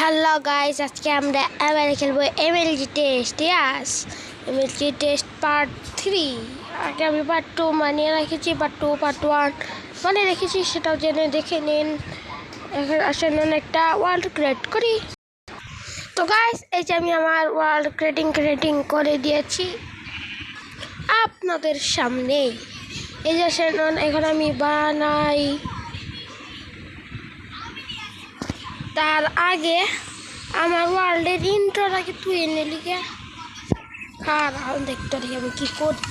Hello guys, আজকে আমরা আবার খেলবো MLG test. MLG test part 3। আগে আমি পার্ট 2 মানিয়ে রেখেছি, পার্ট 2 পার্ট 1 মানে রেখেছি, সেটাও জেনে দেখে নিন। এখন আসেন একটা ওয়ার্ল্ড ক্রিয়েট করি। তো গাইস, এই যে আমি আমার ওয়ার্ল্ড ক্রিয়েটিং করে দিয়েছি আপনাদের সামনে। এই যে আসেন, এখন আমি বানাই। তার আগে আমার ওয়ার্ল্ডের ইন্ট্রোটাকে তুই এনে লিখে আর দেখতে দেখি আমি কি করি।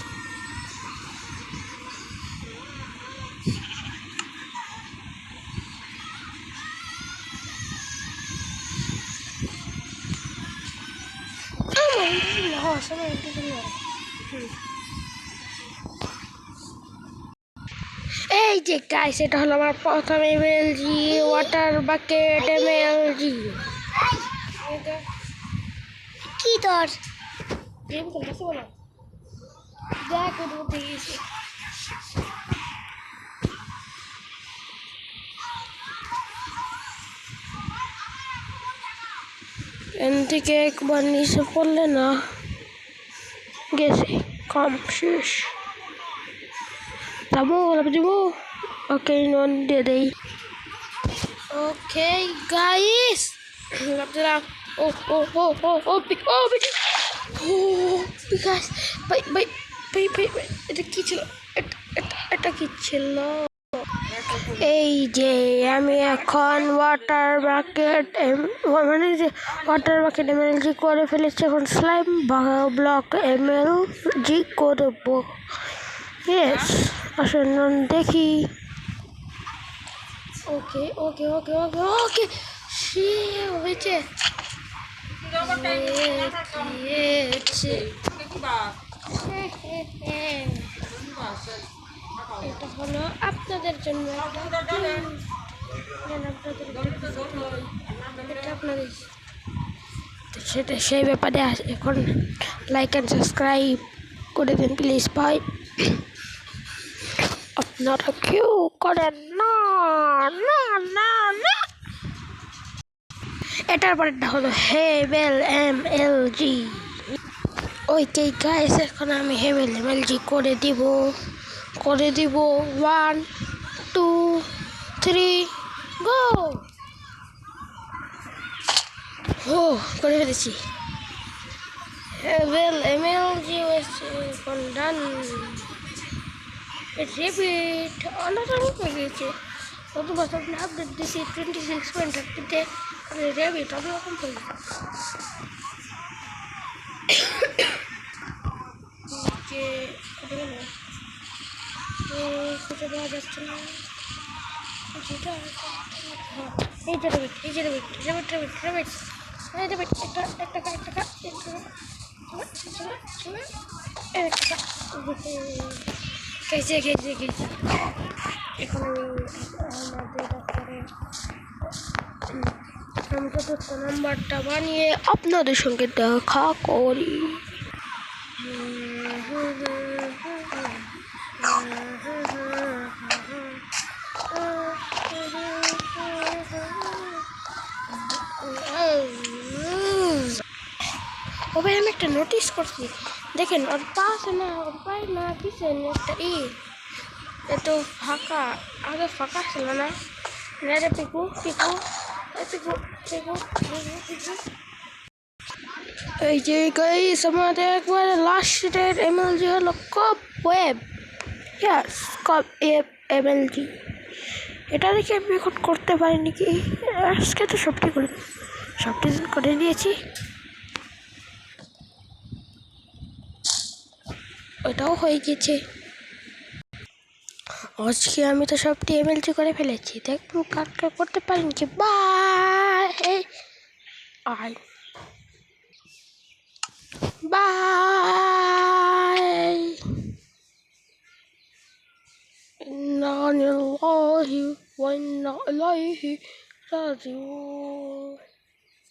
এই যে গাইস, এটা হলো আমার প্রথম এমএলজি ওয়াটার বাকেট এমএলজি। কি তোর গেম খেলতেছে বলো, দেখ ওর গেছি। এন থেকে একবার নিচে পড়লে না গেছে, কম শেষ। যাবো ওকে, নন দিয়ে দেই। ওকে গাইস, ও ও ও ও ও ও বিকাশ ভাই ভাই ভাই ভাই ভাই, এটা কি ছিল? এটা কি ছিল? এই যে আমি এখন ওয়াটার বাকেট মানে যে ওয়াটার বাকেট এমএলজি করে ফেলেছি। এখন স্লাইম ব্লক এমএলজি করবো। ইয়েস, আসুন দেখি। ওকে ওকে ওকে ওকে ওকে, সে হয়েছে। এটা হলো আপনাদের জন্য, সেটা সেই ব্যাপারে এখন লাইক অ্যান্ড সাবস্ক্রাইব করে দিন প্লিজ ভাই। আপনারা কেউ করেন না না না না। এটার পরেরটা হলো হেভেল এমএলজি। ওইটাই গাইস, এখন আমি হেভেল এমএলজি করে দিব 1 2 3 গো। ও করে ফেলেছি, হেভেল এমএলজি এখন ডান। রেবিট অন্যতম হয়ে গেছে, নতুন বছর আপডেট দিয়েছি 26.30-তে। রেবিট অন্যরকম হয়ে গেছে। খুঁজে পাওয়া যাচ্ছে না যেটা। এই যে রেবিট, এই যে রেবিট রেবিট রেবিট রেবিট এই রেবিট, একটা খেয়েছে। এখন আমি চতুর্থ নাম্বারটা বানিয়ে আপনাদের সঙ্গে দেখা করি। ও ভাই, আমি একটা নোটিস করছি, দেখেন ওর পাশে না, ওর পায়ে না পিছনে একটা এত ফাঁকা। আগে ফাঁকা ছিল না। রে পিকু পিকু পিকু পিকু পিকু। এই যে গাইস, আমাদের একবারে লাস্টের এমএলজি হলো কপ ওয়েব। ইয়াস, কপ এমএলজি। এটা দেখে আমি এখন করতে পারিনি কি, আজকে তো সবটি করে নিয়েছি। ওটাও হয়ে গেছে। আজকে আমি তো সবটি এমএলজি করে ফেলেছি, দেখবো কাকে করতে পারিনি কি। Bye I bye. ইন্না লিল্লাহি ওয়া ইন্না ইলাইহি রাজিউন।